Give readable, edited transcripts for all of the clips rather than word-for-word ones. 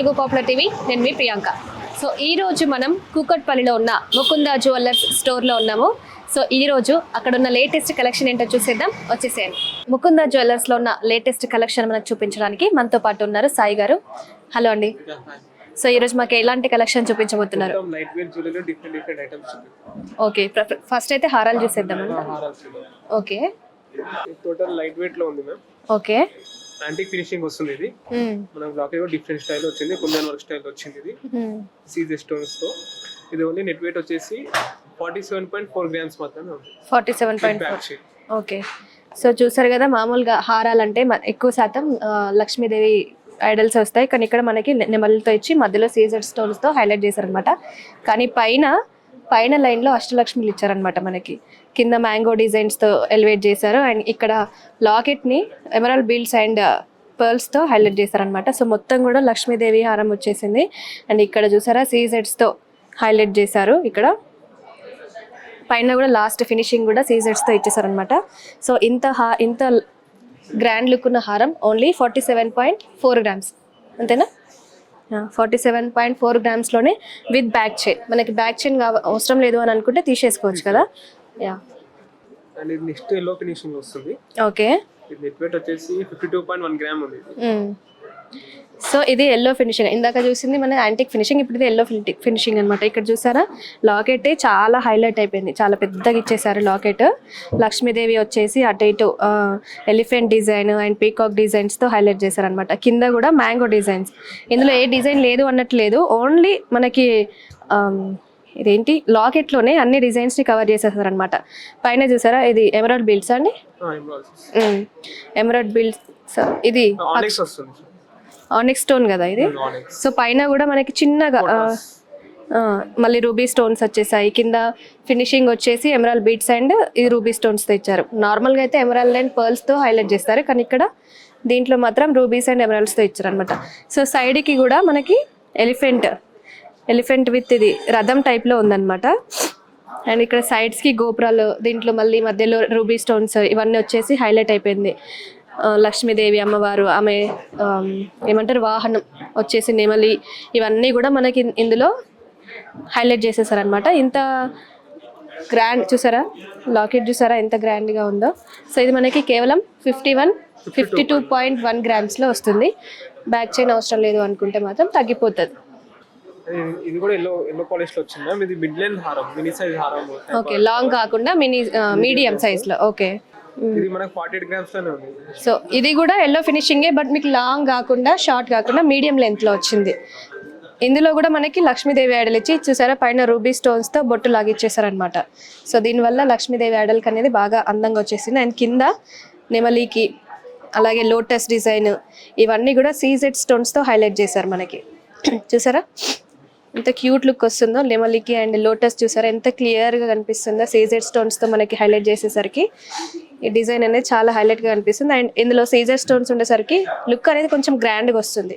Telugu popular TV. నేను మీ Priyanka. So ఈ రోజు మనం కూకట్పల్లిలో ఉన్న ముకుంద జ్యువెలర్స్ స్టోర్లో ఉన్నాము. సో ఈ రోజు అక్కడ ఉన్న లేటెస్ట్ కలెక్షన్ ఏంటో చూసేద్దాం, వచ్చేసేయండి. ముకుంద జ్యువెలర్స్లో ఉన్న లేటెస్ట్ కలెక్షన్ మనకు చూపించడానికి మనతో పాటు ఉన్నారు సాయి గారు. హలో అండి. సో ఈ రోజు మాకు ఎలాంటి కలెక్షన్ చూపించబోతున్నారు? ఓకే, ఫస్ట్ అయితే హారాలు చూసేద్దాం. ఓకే, టోటల్ లైట్ వెయిట్ లో ఉంది మ్యామ్. ఓకే, యాంటిక్ ఫినిషింగ్ వస్తుంది. ఇది మన బ్లాక్ డిఫరెంట్ స్టైల్ వచ్చింది, కుందన్ వర్క్ స్టైల్ వచ్చింది. ఇది సీజర్ స్టోన్స్ తో. ఇది ఓన్లీ నెట్ వెయిట్ వచ్చేసి 47.4 గ్రామ్స్ మాత్రమే ఉంది. 47.4. ఓకే, సో చూసారు కదా, మామూలుగా హారాలంటే ఎక్కువ శాతం లక్ష్మీదేవి ఐడల్స్ వస్తాయి, కానీ ఇక్కడ మనకి నెమలితో ఇచ్చి మధ్యలో సీజర్ స్టోన్స్ తో హైలైట్ చేశారనమాట. కానీ పైన లైన్లో అష్టలక్ష్మిలు ఇచ్చారనమాట. మనకి కింద మ్యాంగో డిజైన్స్తో ఎలివేట్ చేశారు. అండ్ ఇక్కడ లాకెట్ని ఎమరాల్డ్ బీల్స్ అండ్ పర్ల్స్తో హైలైట్ చేశారనమాట. సో మొత్తం కూడా లక్ష్మీదేవి హారం వచ్చేసింది. అండ్ ఇక్కడ చూసారా, సీజెడ్స్తో హైలైట్ చేశారు. ఇక్కడ పైన కూడా లాస్ట్ ఫినిషింగ్ కూడా సీజెడ్స్తో ఇచ్చేసారనమాట. సో ఇంత గ్రాండ్ లుక్ ఉన్న హారం ఓన్లీ 47.4 గ్రామ్స్, అంతేనా? 47.4 గ్రామ్స్లోనే విత్ బ్యాక్ చైన్. మనకి బ్యాక్ చైన్ అవసరం లేదు అని అనుకుంటే తీసేసుకోవచ్చు కదా. యా, అండ్ ఇది నెక్స్ట్ ఎల్లో ఫినిషింగ్ వస్తుంది. ఓకే, ఇది నెట్ వెయిట్ వచ్చేసి 52.1 గ్రామ్ ఉంది. సో ఇది ఎల్లో ఫినిషింగ్. ఇందాక చూసింది మన యాంటిక్ ఫినిషింగ్, ఇప్పుడు ఇది ఎల్లో ఫినిషింగ్ అనమాట. ఇక్కడ చూసారా, లాకెట్ చాలా హైలైట్ అయిపోయింది, చాలా పెద్దగా ఇచ్చేసారు లాకెట్. లక్ష్మీదేవి వచ్చేసి అటు ఇటు ఎలిఫెంట్ డిజైన్ అండ్ పీకాక్ డిజైన్స్తో హైలైట్ చేశారనమాట. కింద కూడా మ్యాంగో డిజైన్స్. ఇందులో ఏ డిజైన్ లేదు అన్నట్లేదు, ఓన్లీ మనకి ఇదేంటి లాకెట్లోనే అన్ని డిజైన్స్ని కవర్ చేసేసారనమాట. పైన చూసారా, ఇది ఎమరాల్డ్ బీల్స్ అండి. ఎమరాల్డ్ బీల్స్, ఇది ఆనిక్స్ స్టోన్ కదా ఇది. సో పైన కూడా మనకి చిన్నగా మళ్ళీ రూబీ స్టోన్స్ వచ్చేసాయి. కింద ఫినిషింగ్ వచ్చేసి ఎమరాల్డ్ బీడ్స్ అండ్ ఇది రూబీ స్టోన్స్తో ఇచ్చారు. నార్మల్గా అయితే ఎమరాల్డ్ అండ్ పర్ల్స్తో హైలైట్ చేస్తారు, కానీ ఇక్కడ దీంట్లో మాత్రం రూబీస్ అండ్ ఎమరాల్డ్స్తో ఇచ్చారు అనమాట. సో సైడ్కి కూడా మనకి ఎలిఫెంట్ విత్ ఇది రథం టైప్లో ఉందన్నమాట. అండ్ ఇక్కడ సైడ్స్కి గోపురాలు, దీంట్లో మళ్ళీ మధ్యలో రూబీ స్టోన్స్ ఇవన్నీ వచ్చేసి హైలైట్ అయిపోయింది. లక్ష్మీదేవి అమ్మవారు, ఆమె ఏమంటారు వాహనం వచ్చేసి నెమలి, ఇవన్నీ కూడా మనకి ఇందులో హైలైట్ చేసేసారనమాట. ఇంత గ్రాండ్ చూసారా, లాకెట్ చూసారా ఎంత గ్రాండ్గా ఉందో. సో ఇది మనకి కేవలం 52.1 గ్రామ్స్లో వస్తుంది. బ్యాక్ చైన్ అవసరం లేదు అనుకుంటే మాత్రం తగ్గిపోతుంది. ఇది కూడా ఎల్లో పాలిష్ లో వచ్చింది. ఇది మిడ్ లెంత్ హారం, మినీ సైజ్ హారం. ఓకే, లాంగ్ కాకుండా మీడియం సైజ్ లో. ఓకే, ఇది మనకు 48 గ్రామ్స్ లోనే ఉంది. సో ఇది కూడా ఎల్లో ఫినిషింగే, బట్ మీకు లాంగ్ కాకుండా షార్ట్ కాకుండా మీడియం లెంత్ లో వచ్చింది. ఇందులో కూడా మనకి లక్ష్మీదేవి ఐడల్ ఇచ్చి చూసారా, పైన రూబీ స్టోన్స్ తో బొట్టు లాగిచ్చేసారనమాట. సో దీనివల్ల లక్ష్మీదేవి ఐడల్ అనేది బాగా అందంగా వచ్చేసింది. అండ్ కింద నెమలికి అలాగే లోటస్ డిజైన్ ఇవన్నీ కూడా సీజెడ్ స్టోన్స్ తో హైలైట్ చేశారు మనకి. చూసారా ఎంత క్యూట్ లుక్ వస్తుందో. నెమలికి అండ్ లోటస్ చూసారా ఎంత క్లియర్గా కనిపిస్తుందో. సీజర్ స్టోన్స్తో మనకి హైలైట్ చేసేసరికి ఈ డిజైన్ అనేది చాలా హైలైట్గా కనిపిస్తుంది. అండ్ ఇందులో సీజర్ స్టోన్స్ ఉండేసరికి లుక్ అనేది కొంచెం గ్రాండ్గా వస్తుంది.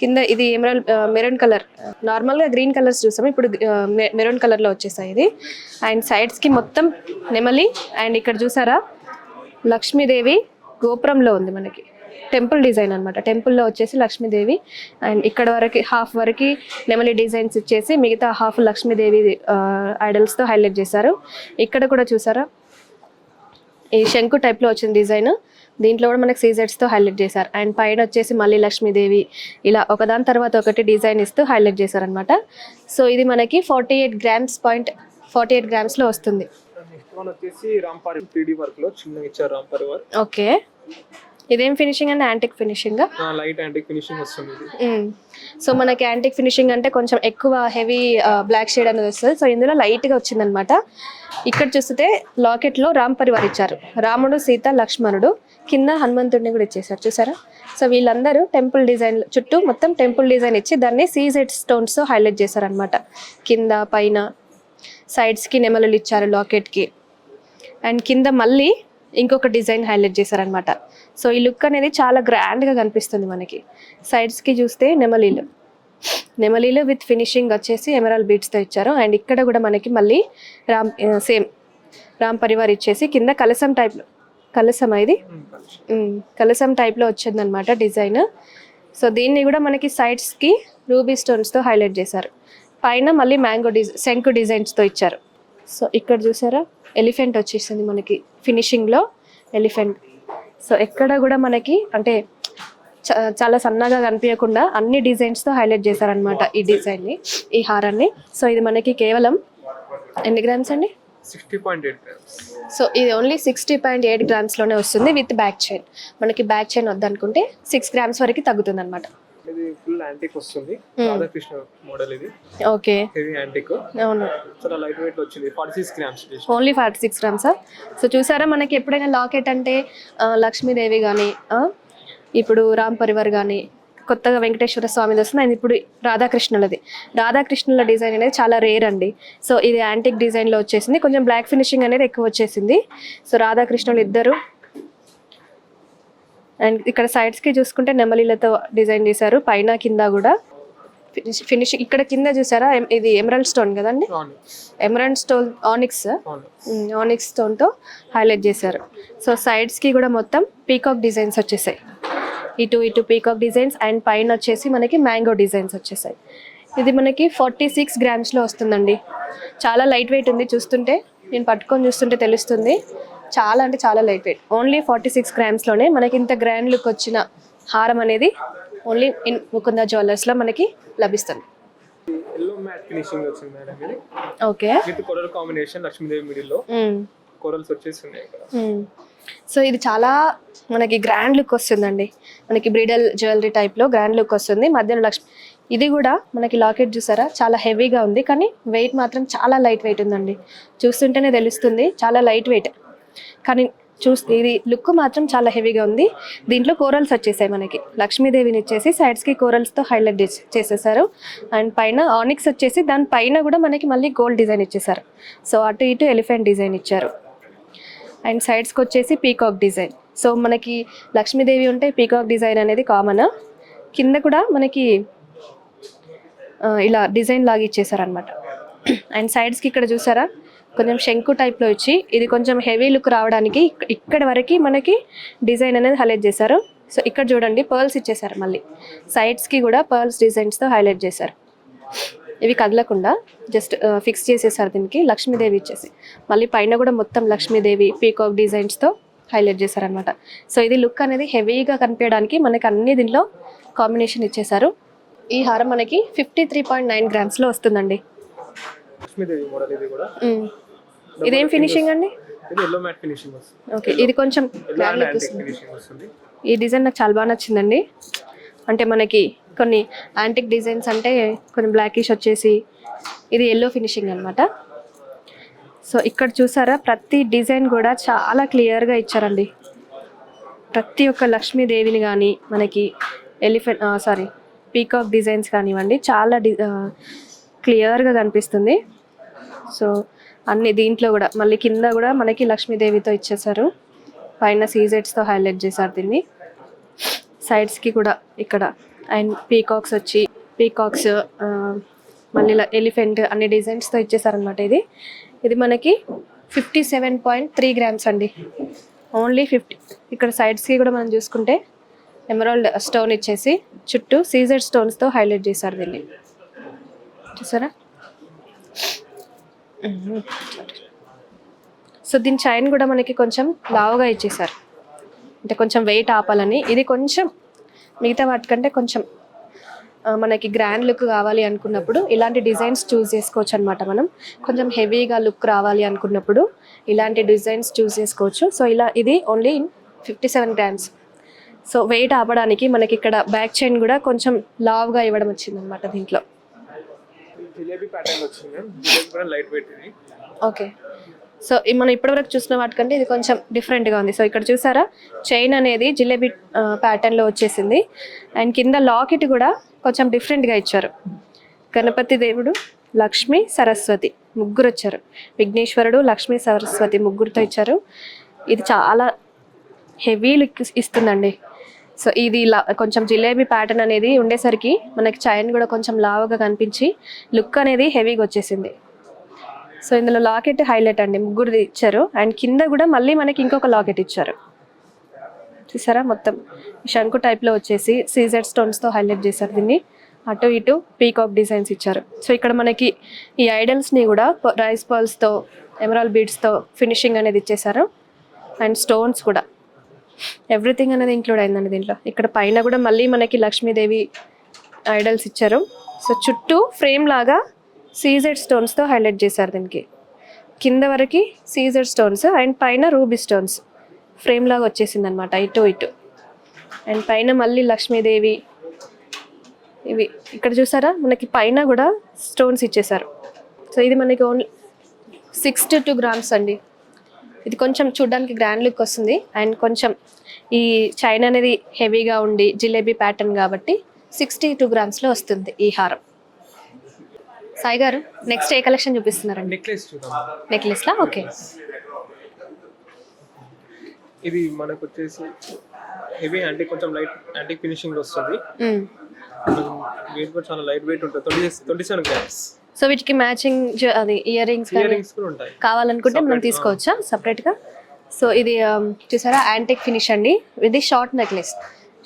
కింద ఇది మెరూన్ కలర్, నార్మల్గా గ్రీన్ కలర్స్ చూసాము, ఇప్పుడు మెరూన్ కలర్లో వచ్చేసాయి ఇది. అండ్ సైడ్స్కి మొత్తం నెమలి. అండ్ ఇక్కడ చూసారా, లక్ష్మీదేవి గోపురంలో ఉంది మనకి, టెంపుల్ డిజైన్ అనమాట. టెంపుల్లో వచ్చేసి లక్ష్మీదేవి అండ్ ఇక్కడ వరకు హాఫ్ వరకు నెమలి డిజైన్స్ ఇచ్చేసి మిగతా హాఫ్ లక్ష్మీదేవి ఐడల్స్తో హైలైట్ చేశారు. ఇక్కడ కూడా చూసారా, ఈ శంకు టైప్లో వచ్చిన డిజైన్, దీంట్లో కూడా మనకి సీజెడ్స్తో హైలైట్ చేశారు. అండ్ పైన వచ్చేసి మళ్ళీ లక్ష్మీదేవి ఇలా ఒకదాని తర్వాత ఒకటి డిజైన్ ఇస్తూ హైలైట్ చేశారనమాట. సో ఇది మనకి 48 గ్రామ్స్లో వస్తుంది. ఓకే, ఇదేం ఫినిషింగ్ అండి? Antique finishing, light antique finishing వస్తుంది. సో మనకి యాంటిక్ ఫినిషింగ్ అంటే కొంచెం ఎక్కువ హెవీ బ్లాక్ షేడ్ అనేది వస్తుంది. సో ఇందులో లైట్గా వచ్చిందనమాట. ఇక్కడ చూస్తే లాకెట్లో రామ్ పరివార్ ఇచ్చారు, రాముడు సీత లక్ష్మణుడు, కింద హనుమంతుడిని కూడా ఇచ్చేసారు చూసారా. సో వీళ్ళందరూ టెంపుల్ డిజైన్ చుట్టూ మొత్తం టెంపుల్ డిజైన్ ఇచ్చి దాన్ని సీజెడ్ స్టోన్స్తో హైలైట్ చేశారనమాట. కింద పైన సైడ్స్కి నెమలు ఇచ్చారు లాకెట్కి. అండ్ కింద మళ్ళీ ఇంకొక డిజైన్ హైలైట్ చేశారనమాట. సో ఈ లుక్ అనేది చాలా గ్రాండ్గా కనిపిస్తుంది మనకి. సైడ్స్కి చూస్తే నెమలీలు విత్ ఫినిషింగ్ వచ్చేసి ఎమరాల్డ్ బీడ్స్తో ఇచ్చారు. అండ్ ఇక్కడ కూడా మనకి మళ్ళీ రామ్ పరివార్ ఇచ్చేసి కింద కలసం టైప్లో, కలసం ఇది కలసం టైప్లో వచ్చిందనమాట డిజైన్. సో దీన్ని కూడా మనకి సైడ్స్కి రూబీ స్టోన్స్తో హైలైట్ చేశారు. పైన మళ్ళీ మ్యాంగో శంకు డిజైన్స్తో ఇచ్చారు. సో ఇక్కడ చూసారా ఎలిఫెంట్ వచ్చేసింది మనకి ఫినిషింగ్లో ఎలిఫెంట్. సో ఎక్కడ కూడా మనకి అంటే చాలా సన్నగా కనిపించకుండా అన్ని డిజైన్స్తో హైలైట్ చేశారనమాట ఈ డిజైన్ని, ఈ హారాన్ని. సో ఇది మనకి కేవలం ఎన్ని గ్రామ్స్ అండి? 60.8 grams. సో ఇది ఓన్లీ 60.8 గ్రామ్స్లోనే వస్తుంది విత్ బ్యాక్ చైన్. మనకి బ్యాక్ చైన్ వద్దనుకుంటే 6 గ్రామ్స్ వరకు తగ్గుతుంది అనమాట. ఇది ఫుల్ యాంటిక్ వస్తుంది, రాధాకృష్ణ మోడల్. ఇది ఓకే, హెవీ యాంటిక్. అవును, చాలా లైట్ వెయిట్ వచ్చింది. 46 grams. ఓన్లీ 46 గ్రామ్సా? సో చూసారా మనకి ఎప్పుడైనా లాకెట్ అంటే లక్ష్మీదేవి కానీ, ఇప్పుడు రామ్ పరివార్ కానీ, కొత్తగా వెంకటేశ్వర స్వామిది వస్తుంది, అండ్ ఇప్పుడు రాధాకృష్ణులది. రాధాకృష్ణుల డిజైన్ అనేది చాలా రేర్ అండి. సో ఇది యాంటిక్ డిజైన్లో వచ్చేసింది, కొంచెం బ్లాక్ ఫినిషింగ్ అనేది ఎక్కువ వచ్చేసింది. సో రాధాకృష్ణులు ఇద్దరు. అండ్ ఇక్కడ సైడ్స్కి చూసుకుంటే నెమలిలతో డిజైన్ చేశారు, పైన కింద కూడా ఫినిషింగ్. ఇక్కడ కింద చూసారా ఇది ఎమరాల్డ్ స్టోన్ కదండి, ఎమరాల్డ్ స్టోన్ ఆనిక్స్ స్టోన్తో హైలైట్ చేశారు. సో సైడ్స్కి కూడా మొత్తం పీకాక్ డిజైన్స్ వచ్చేసాయి, ఇటు పీకాక్ డిజైన్స్, అండ్ పైన వచ్చేసి మనకి మ్యాంగో డిజైన్స్ వచ్చేసాయి. ఇది మనకి 46 గ్రామ్స్లో వస్తుందండి. చాలా లైట్ వెయిట్ ఉంది, చూస్తుంటే నేను పట్టుకొని చూస్తుంటే తెలుస్తుంది. చాలా అంటే చాలా లైట్ వెయిట్. ఓన్లీ 46 గ్రామ్స్లోనే మనకి ఇంత గ్రాండ్ లుక్ వచ్చిన హారం అనేది ఓన్లీ ఇన్ ముకుంద జ్యువెలర్స్లో మనకి లభిస్తుంది. ఎల్లో మ్యాట్ ఫినిషింగ్ వచ్చింది మేడం. ఇది okay, with coral combination, Lakshmidevi middle లో కోరల్స్ వచ్చేసి ఉన్నాయి ఇక్కడ. సో ఇది చాలా మనకి గ్రాండ్ లుక్ వస్తుందండి, మనకి బ్రిడల్ జ్యువెలరీ టైప్లో గ్రాండ్ లుక్ వస్తుంది. మధ్యలో లక్ష్మి. ఇది కూడా మనకి లాకెట్ చూసారా చాలా హెవీగా ఉంది, కానీ వెయిట్ మాత్రం చాలా లైట్ వెయిట్ ఉందండి. చూస్తుంటేనే తెలుస్తుంది చాలా లైట్ వెయిట్, కానీ ఇది లుక్ మాత్రం చాలా హెవీగా ఉంది. దీంట్లో కోరల్స్ వచ్చేసాయి మనకి, లక్ష్మీదేవిని ఇచ్చేసి సైడ్స్కి కోరల్స్తో హైలైట్ చేసేసారు. అండ్ పైన ఆనిక్స్ వచ్చేసి దాని పైన కూడా మనకి మళ్ళీ గోల్డ్ డిజైన్ ఇచ్చేసారు. సో అటు ఇటు ఎలిఫెంట్ డిజైన్ ఇచ్చారు. అండ్ సైడ్స్కి వచ్చేసి పీకాక్ డిజైన్. సో మనకి లక్ష్మీదేవి ఉంటే పీకాక్ డిజైన్ అనేది కామన్. కింద కూడా మనకి ఇలా డిజైన్ లాగా ఇచ్చేసారనమాట. అండ్ సైడ్స్కి ఇక్కడ చూసారా కొంచెం శంకు టైప్లో ఇచ్చి, ఇది కొంచెం హెవీ లుక్ రావడానికి ఇక్కడ వరకు మనకి డిజైన్ అనేది హైలైట్ చేశారు. సో ఇక్కడ చూడండి పర్ల్స్ ఇచ్చేసారు, మళ్ళీ సైడ్స్కి కూడా పర్ల్స్ డిజైన్స్తో హైలైట్ చేశారు. ఇవి కదలకుండా జస్ట్ ఫిక్స్ చేసేసారు దీనికి, లక్ష్మీదేవి ఇచ్చేసి. మళ్ళీ పైన కూడా మొత్తం లక్ష్మీదేవి పీకాక్ డిజైన్స్తో హైలైట్ చేశారనమాట. సో ఇది లుక్ అనేది హెవీగా కనిపించడానికి మనకి అన్ని దీంట్లో కాంబినేషన్ ఇచ్చేసారు. ఈ హారం మనకి 53.9 గ్రామ్స్లో వస్తుందండి. లక్ష్మీదేవి మోడల్ ఇది కూడా. ఇదేం ఫినిషింగ్ అండి? ఇది ఎల్లో మ్యాట్ ఫినిషింగ్ వస్తుంది. ఓకే, ఇది కొంచెం గ్రాండ్ లుక్ వస్తుంది. ఈ డిజైన్ నాకు చాలా బాగా నచ్చిందండి. అంటే మనకి కొన్ని యాంటిక్ డిజైన్స్ అంటే కొంచెం బ్లాకిష్ వచ్చేసి, ఇది ఎల్లో ఫినిషింగ్ అనమాట. సో ఇక్కడ చూసారా ప్రతి డిజైన్ కూడా చాలా క్లియర్గా ఇచ్చారండి. ప్రతి ఒక్క లక్ష్మీదేవిని కానీ మనకి పీకాక్ డిజైన్స్ కానివ్వండి చాలా క్లియర్గా కనిపిస్తుంది. సో అన్ని దీంట్లో కూడా మళ్ళీ కింద కూడా మనకి లక్ష్మీదేవితో ఇచ్చేసారు, పైన సీజెట్స్తో హైలైట్ చేశారు దీన్ని. సైడ్స్కి కూడా ఇక్కడ అండ్ పీకాక్స్ మళ్ళీ ఎలిఫెంట్ అన్ని డిజైన్స్తో ఇచ్చేసారనమాట. ఇది మనకి 57.3 గ్రామ్స్ అండి, ఓన్లీ 50. ఇక్కడ సైడ్స్కి కూడా మనం చూసుకుంటే ఎమరాల్డ్ స్టోన్ ఇచ్చేసి చుట్టూ సీజెడ్ స్టోన్స్తో హైలైట్ చేశారు దీన్ని, చూసారా. సో దీని చైన్ కూడా మనకి కొంచెం లావుగా ఇచ్చేసారు, అంటే కొంచెం వెయిట్ ఆపాలని. ఇది కొంచెం మిగతా వాటికంటే కొంచెం మనకి గ్రాండ్ లుక్ కావాలి అనుకున్నప్పుడు ఇలాంటి డిజైన్స్ చూస్ చేసుకోవచ్చు అనమాట. మనం కొంచెం హెవీగా లుక్ రావాలి అనుకున్నప్పుడు ఇలాంటి డిజైన్స్ చూస్ చేసుకోవచ్చు. సో ఇది ఓన్లీ 57 గ్రామ్స్. సో వెయిట్ ఆపడానికి మనకి ఇక్కడ బ్యాక్ చైన్ కూడా కొంచెం లావుగా ఇవ్వడం వచ్చిందనమాట దీంట్లో. జిలేబీ ప్యాటర్న్ వచ్చింది, జిలేబీ కూడా లైట్ వెయిట్ ఇది. ఓకే, సో మనం ఇప్పటివరకు చూసిన వాటికంటే ఇది కొంచెం డిఫరెంట్గా ఉంది. సో ఇక్కడ చూసారా చైన్ అనేది జిలేబీ ప్యాటర్న్లో వచ్చేసింది. అండ్ కింద లాకెట్ కూడా కొంచెం డిఫరెంట్గా ఇచ్చారు. గణపతి దేవుడు, లక్ష్మి, సరస్వతి ముగ్గురు వచ్చారు. విఘ్నేశ్వరుడు, లక్ష్మి, సరస్వతి ముగ్గురుతో ఇచ్చారు. ఇది చాలా హెవీ లుక్ ఇస్తుందండి. సో ఇది కొంచెం జిలేబీ ప్యాటర్న్ అనేది ఉండేసరికి మనకి చైన్ కూడా కొంచెం లావుగా కనిపించి లుక్ అనేది హెవీగా వచ్చేసింది. సో ఇందులో లాకెట్ హైలైట్ అండి, ముగ్గురు ఇచ్చారు. అండ్ కింద కూడా మళ్ళీ మనకి ఇంకొక లాకెట్ ఇచ్చారు, చూసారా మొత్తం శంకు టైప్లో వచ్చేసి సీజెడ్ స్టోన్స్తో హైలైట్ చేశారు దీన్ని. అటు ఇటు పీకాక్ డిజైన్స్ ఇచ్చారు. సో ఇక్కడ మనకి ఈ ఐడల్స్ని కూడా రైస్ పర్ల్స్తో ఎమరాల్డ్ బీడ్స్తో ఫినిషింగ్ అనేది ఇచ్చేసారు. అండ్ స్టోన్స్ కూడా ఎవ్రీథింగ్ అనేది ఇంక్లూడ్ అయిందండి దీంట్లో. ఇక్కడ పైన కూడా మళ్ళీ మనకి లక్ష్మీదేవి ఐడల్స్ ఇచ్చారు. సో చుట్టూ ఫ్రేమ్ లాగా సీజెడ్ స్టోన్స్తో హైలైట్ చేశారు దీనికి. కింద వరకు సీజెడ్ స్టోన్స్ అండ్ పైన రూబీ స్టోన్స్ ఫ్రేమ్ లాగా వచ్చేసింది అనమాట ఇటు ఇటు. అండ్ పైన మళ్ళీ లక్ష్మీదేవి ఇవి ఇక్కడ చూసారా మనకి పైన కూడా స్టోన్స్ ఇచ్చేసారు. సో ఇది మనకి ఓన్లీ 62 grams అండి. ఇది కొంచెం చూడడానికి గ్రాండ్ లుక్ వస్తుంది. అండ్ కొంచెం ఈ చైన్ అనేది హెవీగా ఉండి జిలేబీ ప్యాటర్న్ కాబట్టి 62 grams లో వస్తుంది ఈ హారం. సాయి గారు నెక్స్ట్ ఏ కలెక్షన్ చూపిస్తున్నారండి? నెక్లెస్ చూద్దాం. నెక్లెస్ లా ఓకే. ఇది మనకు వచ్చేసి హెవీ అంటే కొంచెం లైట్ యాంటిక్ ఫినిషింగ్ లో వస్తుంది. వెయిట్ కూడా చాలా లైట్ వెయిట్ ఉంటుంది. 27 grams. సో వీటికి మ్యాచింగ్ అది ఇయర్ రింగ్స్ కూడా ఉంటాయి. కావాలనుకుంటే మనం తీసుకోవచ్చా సపరేట్ గా? సో ఇది చూసారా యాంటిక్ ఫినిష్ అండి. ఇది షార్ట్ నెక్లెస్.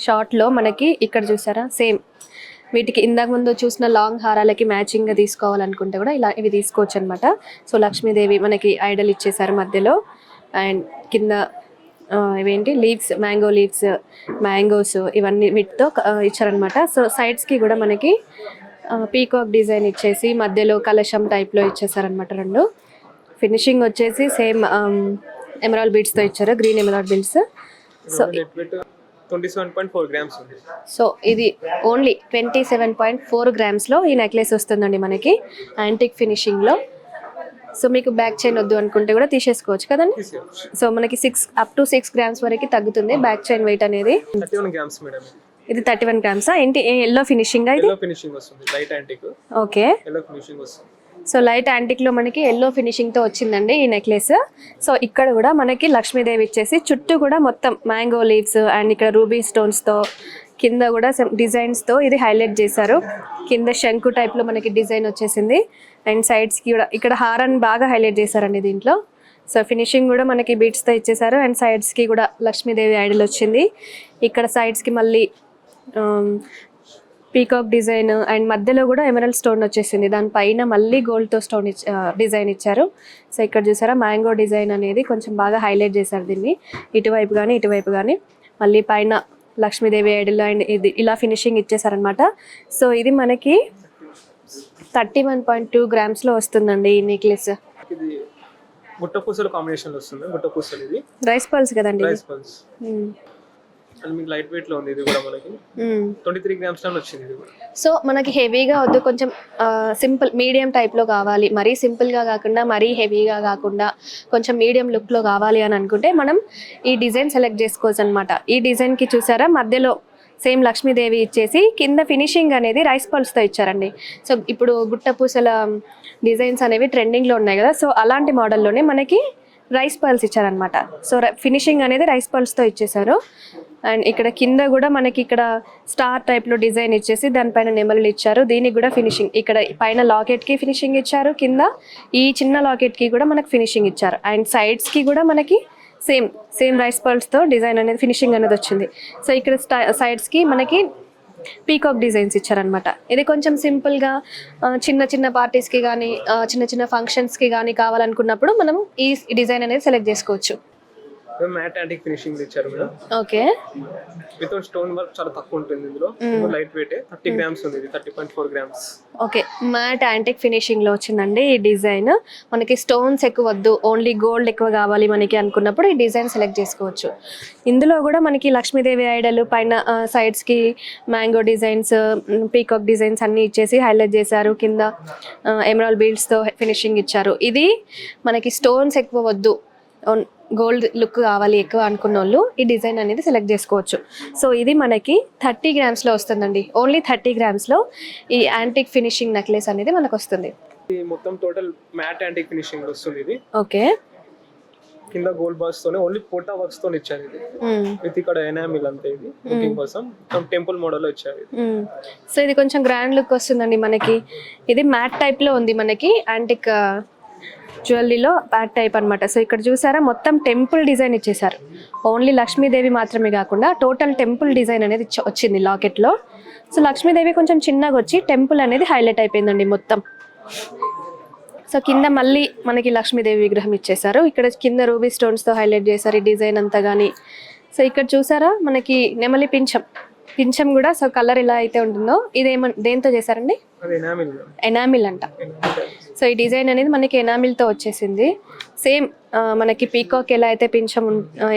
షార్ట్ లో మనకి ఇక్కడ చూసారా సేమ్ వీటికి ఇందాక ముందు చూసిన లాంగ్ హారాలకి మ్యాచింగ్ గా తీసుకోవాలనుకుంటే కూడా ఇలా ఇవి తీసుకోవచ్చు అనమాట. సో లక్ష్మీదేవి మనకి ఐడల్ ఇచ్చేసారు మధ్యలో. అండ్ కింద ఇవేంటి లీవ్స్, మ్యాంగో లీవ్స్, మ్యాంగోస్ ఇవన్నీ వీటితో ఇచ్చారనమాట. సో సైడ్స్కి కూడా మనకి పీకాక్ డిజైన్ ఇచ్చేసి మధ్యలో కలశం టైప్లో ఇచ్చేసారనమాట. రెండు ఫినిషింగ్ వచ్చేసి సేమ్ ఎమరాల్డ్ బీడ్స్తో ఇచ్చారు, green emerald beads. So 27.4 grams ఉంది. సో ఇది ఓన్లీ 27.4 grams ఈ నెక్లెస్ వస్తుందండి మనకి యాంటిక్ ఫినిషింగ్లో. సో మీకు బ్యాక్ చైన్ వద్దు అనుకుంటే కూడా తీసేసుకోవచ్చు కదండి. సో మనకి 6 grams వరకు తగ్గుతుంది బ్యాక్ చైన్ వెయిట్ అనేది. 31 grams మేడం. ఇది 31 grams ఏంటి ఎల్లో ఫినిషింగ్ ఇది? ఎల్లో ఫినిషింగ్ వస్తుంది, light antique. Okay, yellow finishing వస్తుంది. సో లైట్ యాంటిక్ లో మనకి ఎల్లో ఫినిషింగ్ తో వచ్చిందండి ఈ నెక్లెస్. సో ఇక్కడ కూడా మనకి లక్ష్మీదేవి ఇచ్చేసి చుట్టూ కూడా మొత్తం మ్యాంగో లీవ్స్ అండ్ ఇక్కడ రూబీ స్టోన్స్ తో కింద కూడా డిజైన్స్ తో ఇది హైలైట్ చేశారు. కింద శంకు టైప్ లో మనకి డిజైన్ వచ్చేసింది. అండ్ సైడ్స్ కి కూడా ఇక్కడ హారాన్ని బాగా హైలైట్ చేశారండి దీంట్లో. సో ఫినిషింగ్ కూడా మనకి బీట్స్ తో ఇచ్చేసారు. అండ్ సైడ్స్ కి కూడా లక్ష్మీదేవి ఐడల్ వచ్చింది. ఇక్కడ సైడ్స్ కి మళ్ళీ పీకాక్ డిజైన్ అండ్ మధ్యలో కూడా ఎమరల్డ్ స్టోన్ వచ్చేసింది. దానిపైన మళ్ళీ గోల్డ్తో స్టోన్ డిజైన్ ఇచ్చారు. సో ఇక్కడ చూసారా మ్యాంగో డిజైన్ అనేది కొంచెం బాగా హైలైట్ చేశారు దీన్ని. ఇటువైపు కానీ ఇటువైపు కానీ మళ్ళీ పైన లక్ష్మీదేవి ఐడల్ అండ్ ఇది ఇలా ఫినిషింగ్ ఇచ్చేసారనమాట. సో ఇది మనకి 31.2 grams వస్తుందండి ఈ నెక్లెస్. ఇది గుట్ట పూసల కాంబినేషన్ లో వస్తుంది. గుట్ట పూసలు ఇది రైస్ పల్స్ కదండి. రైస్ పల్స్ అండ్ మీకు లైట్ వెయిట్ లో ఉంది. ఇది కూడా మనకి 23 grams లో వచ్చింది. ఇది కూడా సో మనకి హెవీగా వద్దు, కొంచెం సింపుల్ మీడియం టైప్ లో కావాలి, మరీ సింపుల్ గా కాకుండా మరీ హెవీగా కాకుండా కొంచెం మీడియం లుక్ లో కావాలి అని అనుకుంటే మనం ఈ డిజైన్ సెలెక్ట్ చేసుకోవచ్చు అనమాట. ఈ డిజైన్ కి చూసారా మధ్యలో సేమ్ లక్ష్మీదేవి ఇచ్చేసి కింద ఫినిషింగ్ అనేది రైస్ పల్స్తో ఇచ్చారండి. సో ఇప్పుడు గుట్ట పూసల డిజైన్స్ అనేవి ట్రెండింగ్లో ఉన్నాయి కదా, సో అలాంటి మోడల్లోనే మనకి రైస్ పర్ల్స్ ఇచ్చారనమాట. సో ఫినిషింగ్ అనేది రైస్ పర్ల్స్తో ఇచ్చేసారు. అండ్ ఇక్కడ కింద కూడా మనకి ఇక్కడ స్టార్ టైప్లో డిజైన్ ఇచ్చేసి దానిపైన నెమలు ఇచ్చారు. దీనికి కూడా ఫినిషింగ్ ఇక్కడ పైన లాకెట్కి ఫినిషింగ్ ఇచ్చారు, కింద ఈ చిన్న లాకెట్కి కూడా మనకి ఫినిషింగ్ ఇచ్చారు. అండ్ సైడ్స్కి కూడా మనకి సేమ్ రైస్ పర్ల్స్తో డిజైన్ అనేది ఫినిషింగ్ అనేది వచ్చింది. సో ఇక్కడ సైడ్స్కి మనకి పీకాక్ డిజైన్స్ ఇచ్చారనమాట. ఇది కొంచెం సింపుల్గా చిన్న చిన్న పార్టీస్కి కానీ చిన్న చిన్న ఫంక్షన్స్కి కానీ కావాలనుకున్నప్పుడు మనం ఈ డిజైన్ అనేది సెలెక్ట్ చేసుకోవచ్చు. మ్యాట్ యాంటిక్ ఫినిషింగ్ ఇచ్చారు madam. Okay, without stone work చాలా తక్కువ ఉంటుంది. ఇందులో లైట్ వెయిట్ 30 grams ఉంది. 30.4 grams. Okay, matte antique finishing లో వచ్చిందండి ఈ డిజైన్. మనకి స్టోన్స్ ఎక్కువ వద్దు, ఓన్లీ గోల్డ్ ఎక్కువ కావాలి మనకి అనుకున్నప్పుడు ఈ డిజైన్ సెలెక్ట్ చేసుకోవచ్చు. ఇందులో కూడా మనకి లక్ష్మీదేవి ఐడల్ పైన సైడ్స్ కి మ్యాంగో డిజైన్స్, పీకాక్ డిజైన్స్ అన్ని ఇచ్చేసి హైలైట్ చేశారు. కింద ఎమరాల్డ్ బీడ్స్ తో ఫినిషింగ్ ఇచ్చారు. ఇది మనకి స్టోన్స్ ఎక్కువ వద్దు, గోల్డ్ లుక్ కావాలి ఎక్కువ అనుకున్న వాళ్ళు ఈ డిజైన్ అనేది సెలెక్ట్ చేసుకోవచ్చు. సో ఇది మనకి 30 grams లో వస్తుందండి. ఓన్లీ 30 grams లో ఈ యాంటిక్ ఫినిషింగ్ నెక్లెస్ అనేది మనకు వస్తుంది. మొత్తం టోటల్ మ్యాట్ యాంటిక్ ఫినిషింగ్ వస్తుంది ఇది. ఓకే, కింద గోల్డ్ బాల్స్ తోనే ఓన్లీ పోటా వర్క్స్ తో ఇచ్చారు. ఇది విత్ ఇక్కడ ఎనామిల్ అంతే. ఇది బుకింగ్ కోసం టెంపుల్ మోడల్ లో ఇచ్చారు. సో ఇది కొంచెం గ్రాండ్ లుక్ వస్తుందండి మనకి. ఇది మ్యాట్ టైప్ లో ఉంది మనకి యాంటిక్ జ్యువెలరీలో ప్యాక్ టైప్ అనమాట. సో ఇక్కడ చూసారా మొత్తం టెంపుల్ డిజైన్ ఇచ్చేసారు. ఓన్లీ లక్ష్మీదేవి మాత్రమే కాకుండా టోటల్ టెంపుల్ డిజైన్ అనేది వచ్చింది లాకెట్లో. సో లక్ష్మీదేవి కొంచెం చిన్నగా వచ్చి టెంపుల్ అనేది హైలైట్ అయిపోయిందండి మొత్తం. సో కింద మళ్ళీ మనకి లక్ష్మీదేవి విగ్రహం ఇచ్చేసారు. ఇక్కడ కింద రూబీ స్టోన్స్తో హైలైట్ చేశారు ఈ డిజైన్ అంతా కానీ. సో ఇక్కడ చూసారా మనకి నెమలి పింఛం కూడా సో కలర్ ఎలా అయితే ఉంటుందో ఇది దేంతో చేశారండి? ఎనామిల్ అంట. సో ఈ డిజైన్ అనేది మనకి ఎనామిల్తో వచ్చేసింది. సేమ్ మనకి పీకాక్ ఎలా అయితే పింఛం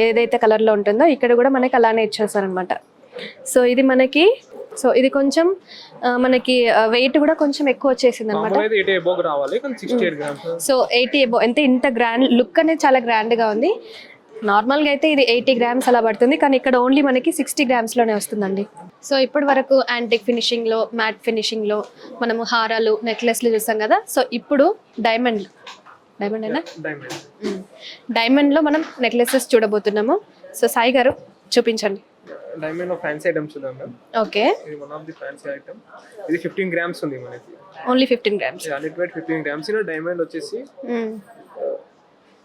ఏదైతే కలర్లో ఉంటుందో ఇక్కడ కూడా మనకి అలానే ఇచ్చేసారనమాట. సో ఇది మనకి ఇది కొంచెం మనకి వెయిట్ కూడా కొంచెం ఎక్కువ వచ్చేసింది అనమాట. సో 80 అబోవ్ అంటే ఇంత గ్రాండ్ లుక్ అనేది చాలా గ్రాండ్గా ఉంది. నార్మల్గా అయితే ఇది 80 గ్రామ్స్ అలా పడుతుంది, కానీ ఇక్కడ ఓన్లీ మనకి 60 గ్రామ్స్లోనే వస్తుందండి. సో ఇప్పటి వరకు యాంటిక్ ఫినిషింగ్లో, మ్యాట్ ఫినిషింగ్లో మనము హారాలు, నెక్లెస్లు చూస్తాం కదా. సో ఇప్పుడు డైమండ్లో మనం నెక్లెసెస్ చూడబోతున్నాము. సో సాయి గారు చూపించండి. డైమండ్ లో ఫ్యాన్సీ ఐటమ్ చూద్దాం మ్యామ్. ఓకే, ఇది one of the fancy item. ఇది 15 గ్రామ్స్ ఉంది మనకి. Only 15 grams. Net weight 15 grams. In diamond వచ్చేసి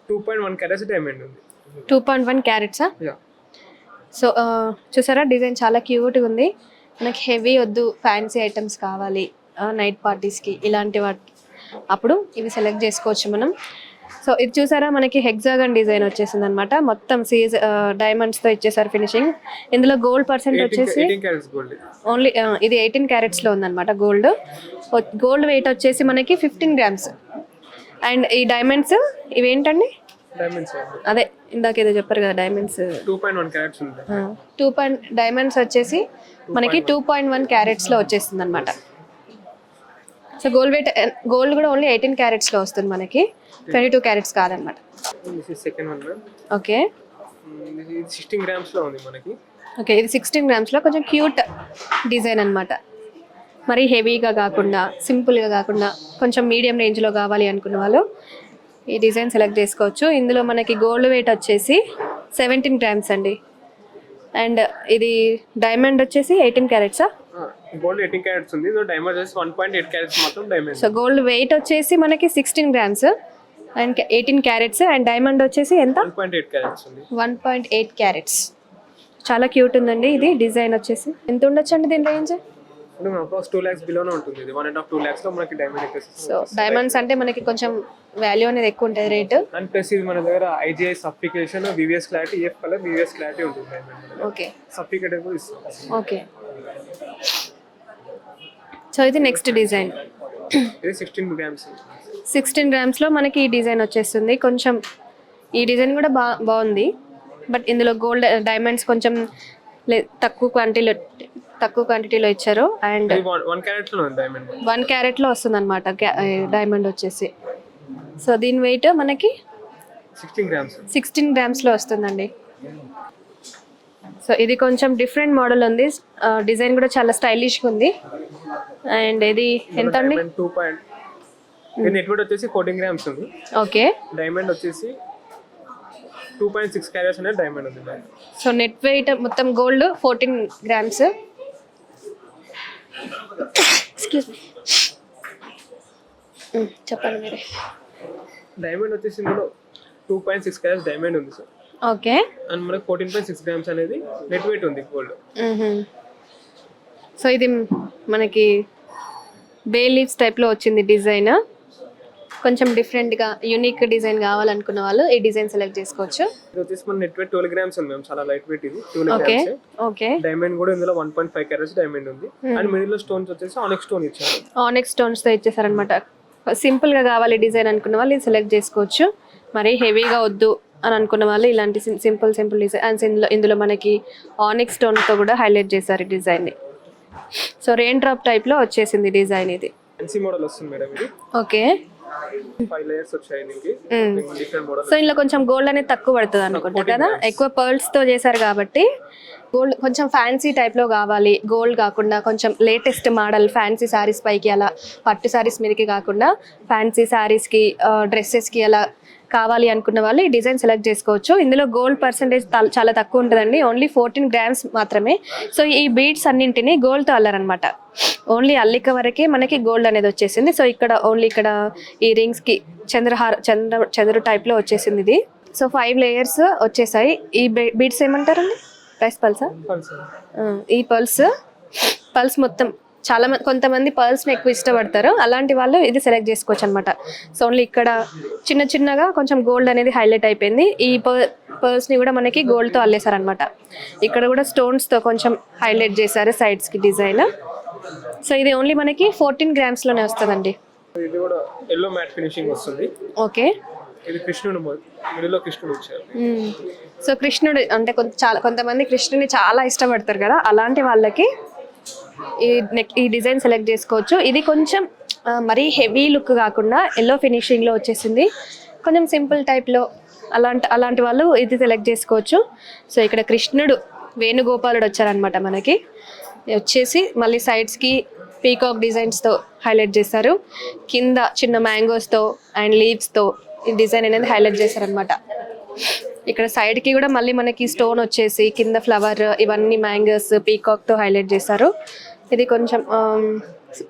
2.1 క్యారెట్స్ డైమండ్ ఉంది. 2.1 క్యారెట్సా? యా. సో చూసారా డిజైన్ చాలా క్యూట్గా ఉంది. మనకి హెవీ వద్దు, ఫ్యాన్సీ ఐటమ్స్ కావాలి నైట్ పార్టీస్కి ఇలాంటి వాటికి, అప్పుడు ఇవి సెలెక్ట్ చేసుకోవచ్చు మనం. సో ఇది చూసారా మనకి హెక్సాగన్ డిజైన్ వచ్చేసింది అనమాట. మొత్తం డైమండ్స్తో ఇచ్చేసారు ఫినిషింగ్. ఇందులో గోల్డ్ పర్సెంట్ వచ్చేసి ఓన్లీ ఇది 18 క్యారెట్స్లో ఉందన్నమాట. గోల్డ్ వెయిట్ వచ్చేసి మనకి 15 గ్రామ్స్. అండ్ ఈ డైమండ్స్ ఇవేంటండి? అదే ఇందాక ఏదో చెప్పారు కదా డైమండ్స్. 2.1 క్యారెట్స్ ఉంది. డైమండ్స్ వచ్చేసి మనకి 2.1 క్యారెట్స్లో వచ్చేస్తుంది అనమాట. సో గోల్డ్ కూడా ఓన్లీ 18 క్యారెట్స్లో వస్తుంది మనకి, 22 క్యారెట్స్ కాదనమాట. ఓకే, ఇది 16 గ్రామ్స్ లో ఉంది మనకి. ఓకే, ఇది 16 గ్రామ్స్లో కొంచెం క్యూట్ డిజైన్ అనమాట. మరి హెవీగా కాకుండా, సింపుల్గా కాకుండా కొంచెం మీడియం రేంజ్లో కావాలి అనుకున్న వాళ్ళు ఈ డిజైన్ సెలెక్ట్ చేసుకోవచ్చు. ఇందులో మనకి గోల్డ్ వెయిట్ వచ్చేసి 17 గ్రామ్స్ అండి. అండ్ ఇది డైమండ్ వచ్చేసి 18 క్యారెట్సా? గోల్డ్ 18 క్యారెట్స్ ఉంది. డైమండ్ వచ్చేసి 1.8 క్యారెట్స్ మాత్రం డైమండ్. సో గోల్డ్ వెయిట్ వచ్చేసి మనకి 16 grams and 18 carats. And diamond వచ్చేసి ఎంత? 1.8 క్యారెట్స్ ఉంది. 1.8 క్యారెట్స్. చాలా క్యూట్ ఉందండి. ఇది డిజైన్ వచ్చేసి ఎంత ఉండొచ్చు అండి దీని రేంజ్? 2 lakhs బిలోనే ఉంటుంది. ఇది 1.5-2 lakhs లో మనకి డైమండ్ వచ్చేసి. సో డైమండ్స్ అంటే మనకి కొంచెం వాల్యూ అనేది ఎక్కువ ఉంటుంది రేట్. అండ్ ప్లస్ ఇది మన దగ్గర IGI certification, VVS clarity, EF colour, VVS clarity ఉంటుంది డైమండ్. ఓకే, సర్టిఫికేట్ కూడా ఇస్తాం. ఓకే. సో ఇది నెక్స్ట్ డిజైన్. ఇది 16 గ్రామ్స్. 16 గ్రామ్స్లో మనకి ఈ డిజైన్ వచ్చేస్తుంది. కొంచెం ఈ డిజైన్ కూడా బాగుంది. బట్ ఇందులో గోల్డ్ డైమండ్స్ కొంచెం తక్కువ క్వాంటిటీలో ఇచ్చారు. అండ్ 1 క్యారెట్లో వస్తుంది అనమాట డైమండ్ వచ్చేసి. సో దీని వెయిట్ మనకి 16 గ్రామ్స్లో వస్తుందండి. సో ఇది కొంచెం డిఫరెంట్ మోడల్ ఉంది. డిజైన్ కూడా చాలా స్టైలిష్గా ఉంది. అండ్ ఇది ఎంత అండి? నెట్ వెయిట్ వచ్చేసి 14 గ్రామ్స్ ఉంది. ఓకే, డైమండ్ వచ్చేసి 2.6 క్యారెట్స్ అనేది డైమండ్ ఉంది. సో నెట్ వెయిట్ మొత్తం గోల్డ్ 14 గ్రామ్స్. ఎక్స్క్యూజ్ మీ, చెప్పండి మీరే. డైమండ్ వచ్చేసి ఇందులో 2.6 క్యారెట్స్ డైమండ్ ఉంది సార్. ఓకే, అండ్ మనకి 14.6 గ్రామ్స్ అనేది నెట్ వెయిట్ ఉంది గోల్డ్. సో ఇది మనకి బే లీవ్స్ టైప్లో వచ్చింది డిజైన్. కొంచెం డిఫరెంట్గా యూనిక్ డిజైన్ కావాలనుకున్న వాళ్ళు ఈ డిజైన్ సెలెక్ట్ చేసుకోవచ్చు. ఇది వచ్చేసి మన నెట్ వెయిట్ 12 గ్రామ్స్ ఉంది మ్యామ్. చాలా లైట్ వెయిట్ ఇది. 12 గ్రామ్స్. ఓకే, డైమండ్ కూడా ఇందులో 1.5 క్యారెట్స్ డైమండ్ ఉంది. అండ్ మిడిల్ లో స్టోన్స్ వచ్చేసి ఆనెక్స్ స్టోన్ ఇచ్చారు. ఆనెక్స్ స్టోన్స్ తో ఇచ్చేసారనమాట. సింపుల్ గా కావాలి డిజైన్ అనుకున్న వాళ్ళు ఇది సెలెక్ట్ చేసుకోవచ్చు. మరి హెవీగా వద్దు అని అనుకున్న వాళ్ళు ఇలాంటి సింపుల్ డిజైన్. అండ్ ఇందులో మనకి ఆనెక్స్ స్టోన్ తో కూడా హైలైట్ చేశారు ఈ డిజైన్ ని. సో రెయిన్ డ్రాప్ టైప్ లో వచ్చేసింది డిజైన్ ఇది. ఫ్యాన్సీ మోడల్ వస్తుంది మేడం ఇది. ఓకే, 5 లేయర్స్ వచ్చాయి దీనికి. Different model. సో ఇందులో కొంచెం గోల్డ్ అనేది తక్కువ పడుతుంది అనుకుంటా కదా, ఎక్కువ పర్ల్స్ తో చేశారు కాబట్టి. గోల్డ్ కొంచెం ఫ్యాన్సీ టైప్లో కావాలి, గోల్డ్ కాకుండా కొంచెం లేటెస్ట్ మోడల్ ఫ్యాన్సీ శారీస్ పైకి అలా, పట్టు శారీస్ మీదకి కాకుండా ఫ్యాన్సీ శారీస్కి, డ్రెస్సెస్కి అలా కావాలి అనుకున్న వాళ్ళు ఈ డిజైన్ సెలెక్ట్ చేసుకోవచ్చు. ఇందులో గోల్డ్ పర్సెంటేజ్ చాలా తక్కువ ఉంటుందండి, ఓన్లీ 14 గ్రామ్స్ మాత్రమే. సో ఈ బీడ్స్ అన్నింటినీ గోల్డ్తో అల్లారనమాట. ఓన్లీ అల్లిక వరకే మనకి గోల్డ్ అనేది వచ్చేసింది. సో ఇక్కడ ఓన్లీ ఇక్కడ ఈ రింగ్స్కి చంద్రు టైప్లో వచ్చేసింది ఇది. సో 5 లేయర్స్ వచ్చేసాయి. ఈ బీడ్స్ ఏమంటారండి, రైస్ పల్సా? ఈ పల్స్ మొత్తం కొంతమంది పర్ల్స్ని ఎక్కువ ఇష్టపడతారు, అలాంటి వాళ్ళు ఇది సెలెక్ట్ చేసుకోవచ్చు అనమాట. సో ఓన్లీ ఇక్కడ చిన్నగా కొంచెం గోల్డ్ అనేది హైలైట్ అయిపోయింది. ఈ పర్ల్స్ని కూడా మనకి గోల్డ్తో అల్లేసారనమాట. ఇక్కడ కూడా స్టోన్స్తో కొంచెం హైలైట్ చేశారు సైడ్స్కి డిజైన్. సో ఇది ఓన్లీ మనకి 14 గ్రామ్స్లోనే వస్తుందండి. ఇది కూడా ఎల్లో మ్యాట్ ఫినిషింగ్ వస్తుంది. ఓకే, ఇది కృష్ణుడు మిడిల్లో కృష్ణుడు ఇచ్చారు. సో కృష్ణుడు అంటే కొంతమంది కృష్ణుని చాలా ఇష్టపడతారు కదా, అలాంటి వాళ్ళకి ఈ డిజైన్ సెలెక్ట్ చేసుకోవచ్చు. ఇది కొంచెం మరీ హెవీ లుక్ కాకుండా ఎల్లో ఫినిషింగ్లో వచ్చేసింది, కొంచెం సింపుల్ టైప్లో అలాంటి వాళ్ళు ఇది సెలెక్ట్ చేసుకోవచ్చు. సో ఇక్కడ కృష్ణుడు వేణుగోపాలుడు వచ్చారనమాట మనకి. వచ్చేసి మళ్ళీ సైడ్స్కి పీకాక్ డిజైన్స్తో హైలైట్ చేశారు, కింద చిన్న మ్యాంగోస్తో అండ్ లీవ్స్తో ఈ డిజైన్ అనేది హైలైట్ చేశారనమాట. ఇక్కడ సైడ్కి కూడా మళ్ళీ మనకి స్టోన్ వచ్చేసి కింద ఫ్లవర్ ఇవన్నీ మ్యాంగోస్ పీకాక్తో హైలైట్ చేశారు. ఇది కొంచెం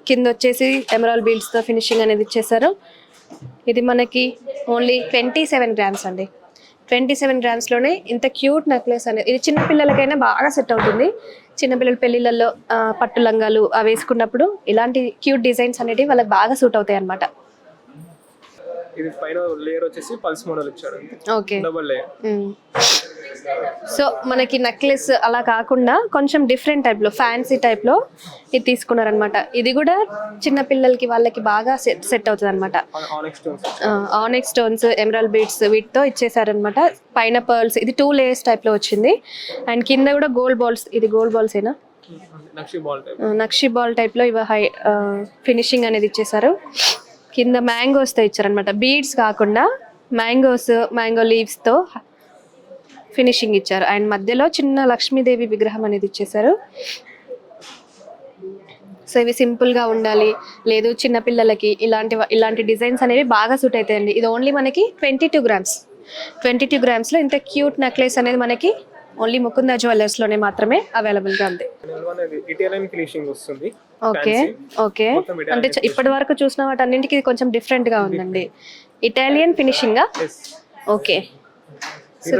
కింద వచ్చేసి ఎమరాల్డ్ బీడ్స్తో ఫినిషింగ్ అనేది ఇచ్చేసారు. ఇది మనకి ఓన్లీ 27 గ్రామ్స్ అండి. 27 గ్రామ్స్లోనే ఇంత క్యూట్ నెక్లెస్ అనేది, ఇది చిన్నపిల్లలకైనా బాగా సెట్ అవుతుంది. చిన్నపిల్లల పెళ్ళిళ్ళల్లో పట్టు లంగాలు అవి వేసుకున్నప్పుడు ఇలాంటి క్యూట్ డిజైన్స్ అనేవి వాళ్ళకి బాగా సూట్ అవుతాయి అన్నమాట. ఇది పైన లేయర్ వచ్చేసి పల్స్ మోడల్ ఇచ్చాడు. Okay, double layer. సో మనకి నెక్లెస్ అలా కాకుండా కొంచెం డిఫరెంట్ టైప్లో ఫ్యాన్సీ టైప్లో ఇది తీసుకున్నారనమాట. ఇది కూడా చిన్న పిల్లలకి వాళ్ళకి బాగా సెట్ అవుతుంది అనమాట. ఆనెక్స్ స్టోన్స్ ఎమరాల్డ్ బీడ్స్ వీటితో ఇచ్చేసారనమాట. పైన పర్ల్స్, ఇది 2 లేయర్స్ టైప్లో వచ్చింది. అండ్ కింద కూడా గోల్డ్ బాల్స్, ఇది గోల్డ్ బాల్స్ ఏనా, నక్షి బాల్ టైప్లో ఇవి ఫినిషింగ్ అనేది ఇచ్చేసారు. కింద మ్యాంగోస్తో ఇచ్చారనమాట, బీడ్స్ కాకుండా మ్యాంగో లీవ్స్తో ఫినిషింగ్ ఇచ్చారు. అండ్ మధ్యలో చిన్న లక్ష్మీదేవి విగ్రహం అనేది ఇచ్చేసారు. సో ఇవి సింపుల్గా ఉండాలి, లేదు చిన్నపిల్లలకి ఇలాంటి డిజైన్స్ అనేవి బాగా సూట్ అవుతాయండి. ఇది ఓన్లీ మనకి 22 గ్రామ్స్లో ఇంత క్యూట్ నెక్లెస్ అనేది మనకి ఓన్లీ ముకుంద జ్యువెలర్స్లోనే మాత్రమే అవైలబుల్గా ఉంది. ఓకే ఓకే, అంటే ఇప్పటి వరకు చూసిన వాటి అన్నింటికి ఇది కొంచెం డిఫరెంట్గా ఉందండి. ఇటాలియన్ ఫినిషింగా? ఓకే,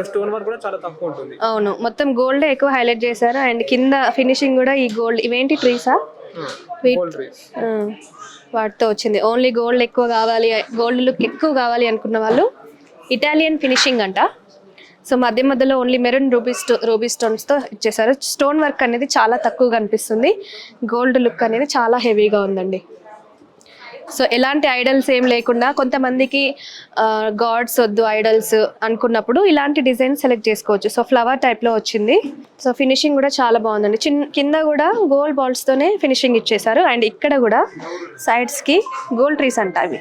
స్టోన్ వర్క్ కూడా చాలా తక్కువ ఉంటుంది. అవును, మొత్తం గోల్డ్ ఎక్కువ హైలైట్ చేశారు. అండ్ కింద ఫినిషింగ్ కూడా ఈ గోల్డ్, ఇవేంటి ట్రీసా? వాటితో వచ్చింది. ఓన్లీ గోల్డ్ ఎక్కువ కావాలి, గోల్డ్ లుక్ ఎక్కువ కావాలి అనుకున్న వాళ్ళు ఇటాలియన్ ఫినిషింగ్ అంట. సో మధ్యలో ఓన్లీ మెరూన్ రూబీ స్టోన్స్తో ఇచ్చేసారు. స్టోన్ వర్క్ అనేది చాలా తక్కువగా అనిపిస్తుంది, గోల్డ్ లుక్ అనేది చాలా హెవీగా ఉందండి. సో ఎలాంటి ఐడల్స్ ఏం లేకుండా కొంతమందికి గాడ్స్ వద్దు ఐడల్స్ అనుకున్నప్పుడు ఇలాంటి డిజైన్ సెలెక్ట్ చేసుకోవచ్చు. సో ఫ్లవర్ టైప్లో వచ్చింది. సో ఫినిషింగ్ కూడా చాలా బాగుందండి. కింద కూడా గోల్డ్ బాల్స్తోనే ఫినిషింగ్ ఇచ్చేసారు. అండ్ ఇక్కడ కూడా సైడ్స్కి గోల్డ్ ట్రీస్ అంట, అవి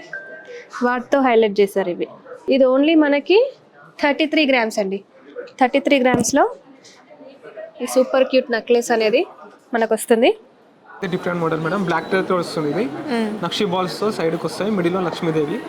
వాటితో హైలైట్ చేశారు. ఇది ఓన్లీ మనకి 33 గ్రామ్స్ అండి. 33 గ్రామ్స్లో ఈ సూపర్ క్యూట్ నెక్లెస్ అనేది మనకు వస్తుంది. Different model madam, black colour తో వస్తుంది. ఇది నక్షి బాల్స్ తో సైడ్ కి వస్తాయి, మిడిల్ లో లక్ష్మీదేవి.